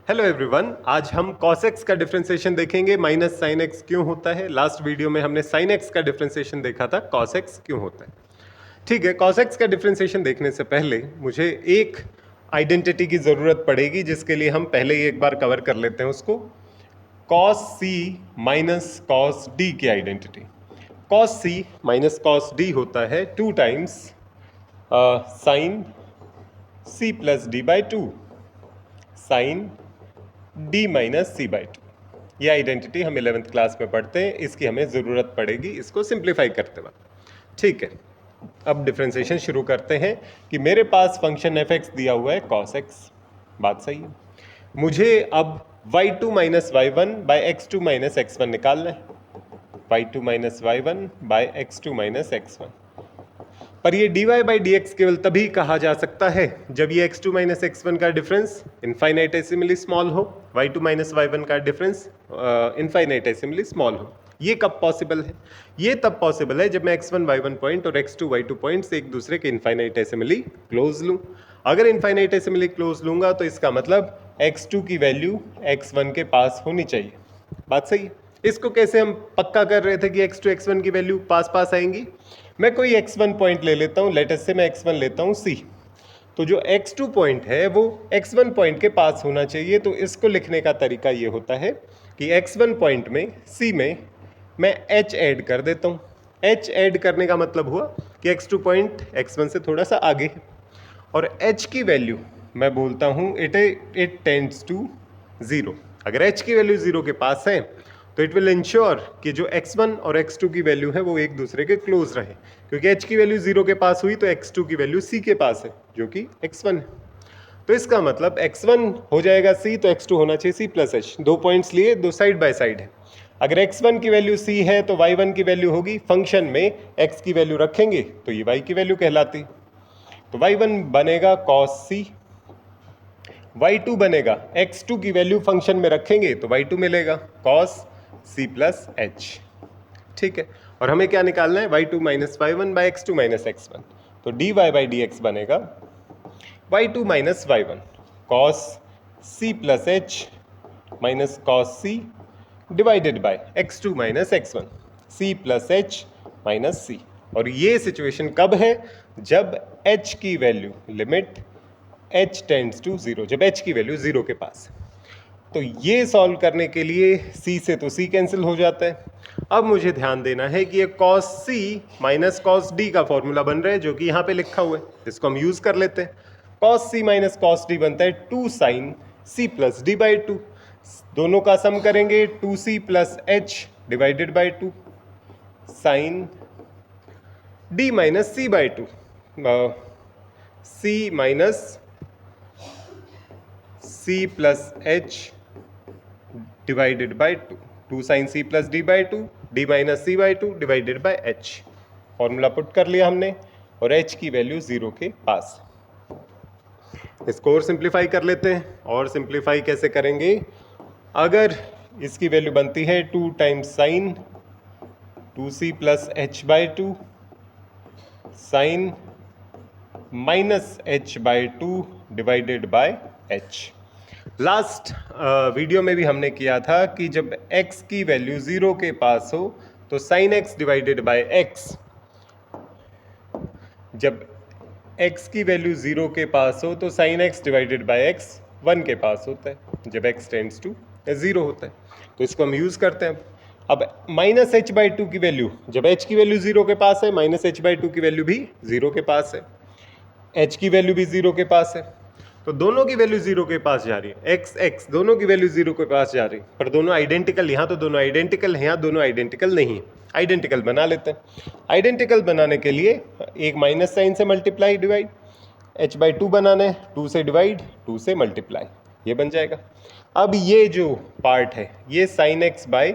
Hello everyone, आज हम cos x का डिफरेंशिएशन देखेंगे। माइनस साइन x क्यों होता है। लास्ट वीडियो में हमने sin x का डिफरेंशिएशन देखा था, cos x क्यों होता है। ठीक है, cos x का डिफरेंशिएशन देखने से पहले मुझे एक आइडेंटिटी की ज़रूरत पड़ेगी, जिसके लिए हम पहले ही एक बार कवर कर लेते हैं उसको। cos c minus cos d की identity. cos c minus cos d होता है 2 times sine c plus d by 2 sine d minus c by 2। ये आइडेंटिटी हम 11th क्लास में पढ़ते हैं, इसकी हमें ज़रूरत पड़ेगी इसको सिंप्लीफाई करते वक्त। ठीक है, अब डिफरेंशिएशन शुरू करते हैं कि मेरे पास फंक्शन एफ एक्स दिया हुआ है cos x। बात सही है। मुझे अब y2 minus y one by x two minus x one निकालना है। y2 minus y one by x two minus x one. पर ये dy बाई डी एक्स केवल तभी कहा जा सकता है जब ये x2 माइनस एक्स वन का डिफरेंस इनफाइनाइटेसिमली स्मॉल हो, y2 माइनस वाई वन का डिफरेंस इनफाइनाइटेसिमली स्मॉल हो। ये कब पॉसिबल है? ये तब पॉसिबल है जब मैं x1 y1 पॉइंट और x2 y2 पॉइंट से एक दूसरे के इनफाइनाइटेसिमली क्लोज लूँ। अगर इनफाइनाइटेसिमली क्लोज लूँगा तो इसका मतलब x2 की वैल्यू x1 के पास होनी चाहिए। बात सही है। इसको कैसे हम पक्का कर रहे थे कि x2 x1 की वैल्यू पास पास आएंगी? मैं कोई x1 पॉइंट ले लेता हूँ, लेटेस्ट से मैं x1 लेता हूँ c। तो जो x2 पॉइंट है वो x1 पॉइंट के पास होना चाहिए। तो इसको लिखने का तरीका ये होता है कि x1 पॉइंट में c में मैं h ऐड कर देता हूँ। h ऐड करने का मतलब हुआ कि x2 पॉइंट x1 से थोड़ा सा आगे है, और h की वैल्यू मैं बोलता हूँ इट टेंड्स टू 0। अगर h की वैल्यू 0 के पास है तो इट विल इंश्योर कि जो x1 और x2 की वैल्यू है वो एक दूसरे के क्लोज रहे, क्योंकि h की वैल्यू 0 के पास हुई तो x2 की वैल्यू c के पास है जो कि x1 है। तो इसका मतलब x1 हो जाएगा c, तो x2 होना चाहिए c प्लस h। दो पॉइंट्स लिए, दो साइड बाय साइड है। अगर x1 की वैल्यू c है तो y1 की वैल्यू होगी, फंक्शन में x की वैल्यू रखेंगे तो ये y की वैल्यू कहलाती। तो y1 बनेगा cos c, y2 बनेगा x2 की वैल्यू फंक्शन में रखेंगे तो y2 मिलेगा cos c प्लस h। ठीक है, और हमें क्या निकालना है? y2 minus y one by x two minus x one. तो dy बाई डी एक्स बनेगा y2 minus y one cos c plus h minus cos c divided by x2 minus x1 c plus h minus c। और ये situation कब है? जब h की value limit h tends to 0, जब h की value 0 के पास है। तो ये सॉल्व करने के लिए c से तो c कैंसिल हो जाता है। अब मुझे ध्यान देना है कि ये cos c minus cos d का फॉर्मूला बन रहा है जो कि यहाँ पे लिखा हुआ है, इसको हम यूज कर लेते हैं। cos c minus cos d बनता है 2 sine c plus d by 2। दोनों का सम करेंगे 2c plus h divided by 2 sine d minus c by 2 c minus c plus h divided by 2 sine c plus d by 2 d minus c by 2 divided by h. Formula put कर लिया हमने और H की value 0 के पास। इसको और simplify कर लेते हैं। और सिंप्लीफाई कैसे करेंगे? अगर इसकी वैल्यू बनती है 2 times sine 2c plus h by 2 sine minus h by 2 divided by h. Last video में भी हमने किया था कि जब x की वैल्यू 0 के पास हो तो sine x divided by x, जब x की वैल्यू 0 के पास हो तो sine x divided by x 1 के पास होता है जब x टेंड्स टू 0 होता है। तो इसको हम यूज़ करते हैं। अब माइनस एच बाई 2 की वैल्यू, जब h की वैल्यू 0 के पास है, माइनस एच बाई 2 की वैल्यू भी 0 के पास है, h की वैल्यू भी 0 के पास है। तो दोनों की वैल्यू 0 के पास जा रही है, x x दोनों की वैल्यू 0 के पास जा रही है, पर दोनों आइडेंटिकल, यहाँ तो दोनों आइडेंटिकल हैं, यहाँ दोनों आइडेंटिकल नहीं है। आइडेंटिकल बना लेते हैं। आइडेंटिकल बनाने के लिए एक माइनस साइन से मल्टीप्लाई डिवाइड, h बाई 2 बनाना है, 2 से डिवाइड 2 से मल्टीप्लाई, ये बन जाएगा। अब ये जो पार्ट है ये साइन x बाई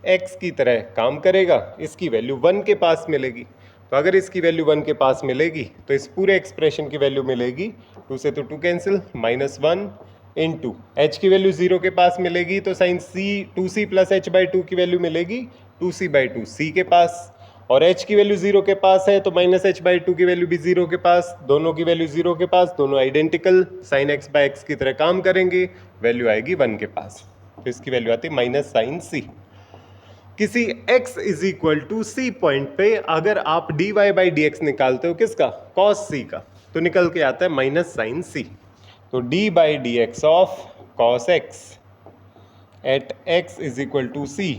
एक्स की तरह काम करेगा, इसकी वैल्यू 1 के पास मिलेगी। तो अगर इसकी वैल्यू 1 के पास मिलेगी तो इस पूरे एक्सप्रेशन की वैल्यू मिलेगी 2 से तो 2 कैंसिल, माइनस 1 इंटू एच की वैल्यू 0 के पास मिलेगी तो sine c 2c plus h by 2 की वैल्यू मिलेगी 2c बाई 2 c के पास। और h की वैल्यू 0 के पास है तो माइनस एच बाई टू की वैल्यू भी 0 के पास, दोनों की वैल्यू 0 के पास, दोनों identical sine x by x की तरह काम करेंगे, वैल्यू आएगी 1 के पास, तो इसकी वैल्यू आती है माइनस साइन c। किसी x is equal to c point पे अगर आप dy बाई डी एक्स निकालते हो किसका, cos c का, तो निकल के आता है माइनस साइन c। तो d by d x of cos x at x is equal to c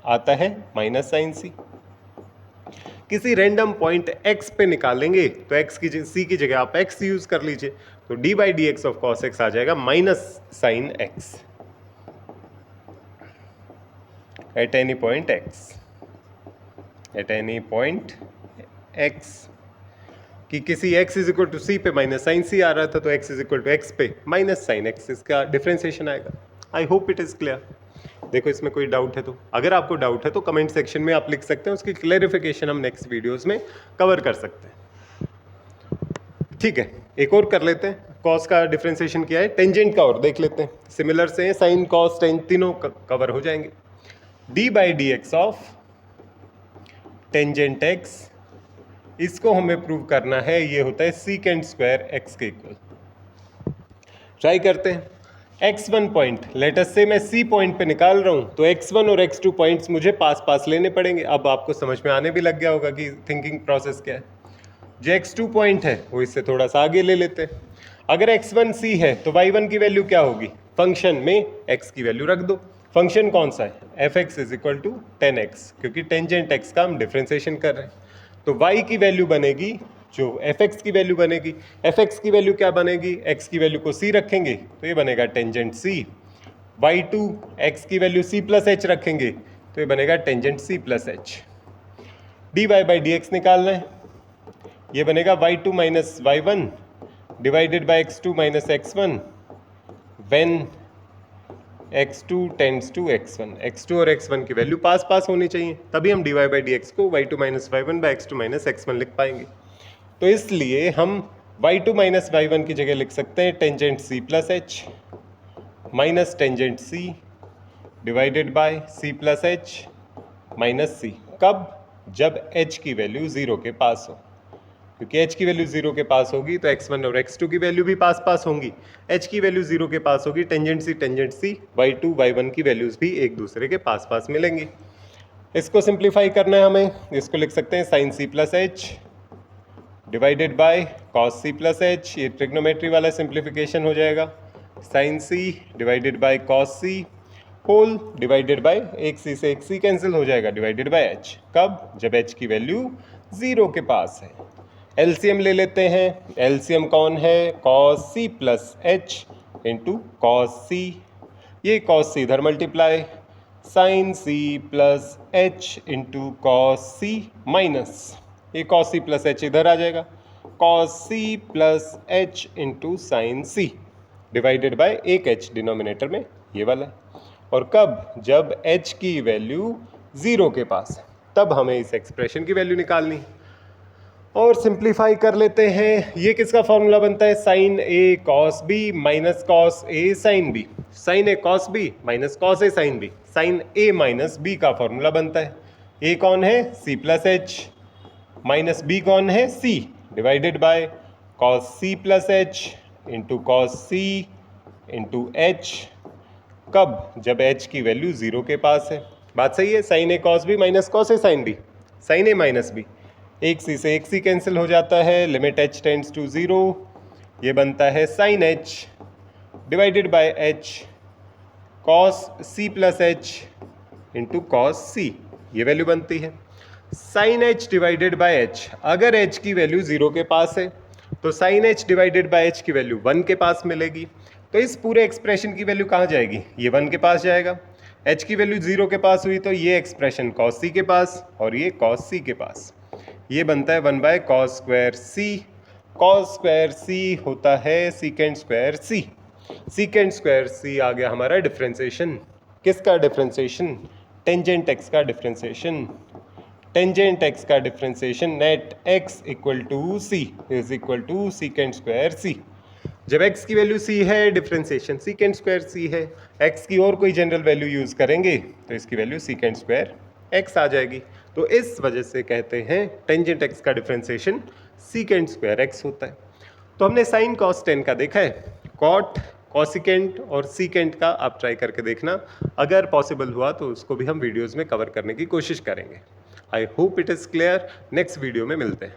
आता है माइनस साइन c। किसी रैंडम पॉइंट x पे निकालेंगे तो x की c की जगह आप x यूज कर लीजिए, तो d by d x of cos x आ जाएगा minus sine x at any point x, at any point x। कि किसी x is equal to c पे माइनस साइन c आ रहा था तो x is equal to x पे माइनस साइन x, इसका डिफरेंशिएशन आएगा। I hope it is clear. देखो इसमें कोई डाउट है तो, अगर आपको डाउट है तो कमेंट सेक्शन में आप लिख सकते हैं, उसकी क्लैरिफिकेशन हम नेक्स्ट वीडियोस में कवर कर सकते हैं। ठीक है, एक और कर लेते हैं, कॉस का डिफरेंशिएशन किया है, टेंजेंट का और देख लेते हैं, सिमिलर से साइन कॉस टेन तीनों कवर हो जाएंगे। D by d x of tangent x, इसको हमें प्रूव करना है, ये होता है सीकेंड स्क्वायर एक्स के इक्वल। ट्राई करते हैं। x1 पॉइंट, लेट अस से मैं c पॉइंट पे निकाल रहा हूं, तो x1 और x2 पॉइंट्स मुझे पास पास लेने पड़ेंगे। अब आपको समझ में आने भी लग गया होगा कि थिंकिंग प्रोसेस क्या है। जो x2 पॉइंट है वो इससे थोड़ा सा आगे ले लेते हैं। अगर x1 c है तो y1 की वैल्यू क्या होगी, फंक्शन में x की वैल्यू रख दो। फंक्शन कौन सा है, fx is equal to 10x, क्योंकि टेंजेंट x का हम डिफरेंशिएशन कर रहे हैं। तो y की वैल्यू बनेगी, जो fx की वैल्यू बनेगी, fx की वैल्यू क्या बनेगी, x की वैल्यू को c रखेंगे तो ये बनेगा टेंजेंट c। y2 x की वैल्यू c प्लस h रखेंगे तो ये बनेगा tangent c plus h। dy by d x निकालना है, ये बनेगा y2 minus y1 divided by x2 minus x1 when x2 tends to x1। x2 और x1 की वैल्यू पास पास होनी चाहिए, तभी हम dy बाई डी एक्स को y2 minus y1 by x2 minus x1 लिख पाएंगे। तो इसलिए हम y2 माइनस y1 की जगह लिख सकते हैं tangent c plus h minus tangent c divided bye c plus h minus c। कब, जब h की वैल्यू 0 के पास हो, क्योंकि h की वैल्यू 0 के पास होगी तो x1 और x2 की वैल्यू भी पास पास होंगी। h की वैल्यू 0 के पास होगी, टेंजेंट c y2 y1 की वैल्यूज भी एक दूसरे के पास पास मिलेंगी। इसको सिंप्लीफाई करना है हमें, इसको लिख सकते हैं sine c plus h divided by cos c plus h, ये ट्रिग्नोमेट्री वाला सिंप्लीफिकेशन हो जाएगा, sine c divided by cos c whole divided by एक सी से एक सी कैंसिल हो जाएगा डिवाइडेड बाय एच। कब, जब एच की वैल्यू 0 के पास है। एलसीएम ले लेते हैं, एलसीएम कौन है, cos c plus h into cos c, ये कॉस सी इधर multiply sine c plus h into cos c minus ये cos c प्लस एच इधर आ जाएगा, cos c plus h into sine c divided by एक h denominator में ये वाला है। और कब, जब h की वैल्यू 0 के पास है, तब हमें इस एक्सप्रेशन की वैल्यू निकालनी है। और सिंप्लीफाई कर लेते हैं, ये किसका फॉर्मूला बनता है, sine a cos b minus cos a sine b, sine a cos b minus cos a sine b, sine a minus b का फॉर्मूला बनता है। ए कौन है, c plus h, minus b कौन है, c divided by cos c plus h into cos c into h. कब, जब h की वैल्यू 0 के पास है। बात सही है, sine a cos b minus cos a sine b, sine a minus B, एक सी से एक सी कैंसिल हो जाता है, लिमिट h टेंड्स टू 0, ये बनता है sine h divided by h cos c plus h into cos c, ये वैल्यू बनती है sine h divided by h। अगर h की वैल्यू 0 के पास है तो sine h divided by h की वैल्यू 1 के पास मिलेगी। तो इस पूरे एक्सप्रेशन की वैल्यू कहाँ जाएगी, ये 1 के पास जाएगा। h की वैल्यू 0 के पास हुई तो ये एक्सप्रेशन cos c के पास और ये cos c के पास, ये बनता है 1 by cos square c। Cos square c होता है secant square c, secant square c आ गया हमारा डिफरेंशिएशन। किसका डिफरेंशिएशन, टेंजेंट x का डिफरेंशिएशन। टेंजेंट x का differentiation at x equal to c is equal to secant square c। जब x की वैल्यू c है, डिफरेंशिएशन सीकेंड स्क्वायर c है, x की और कोई जनरल वैल्यू यूज करेंगे तो इसकी वैल्यू सीकेंड स्क्वायर x आ जाएगी। तो इस वजह से कहते हैं टेंजेंट एक्स का डिफरेंशिएशन सीकेंट स्क्वायर एक्स होता है। तो हमने साइन कॉस टेन का देखा है, कॉट, कॉसिकेंट और सीकेंट का आप ट्राई करके देखना, अगर पॉसिबल हुआ तो उसको भी हम वीडियोस में कवर करने की कोशिश करेंगे। आई hope it is clear. Next video में मिलते हैं।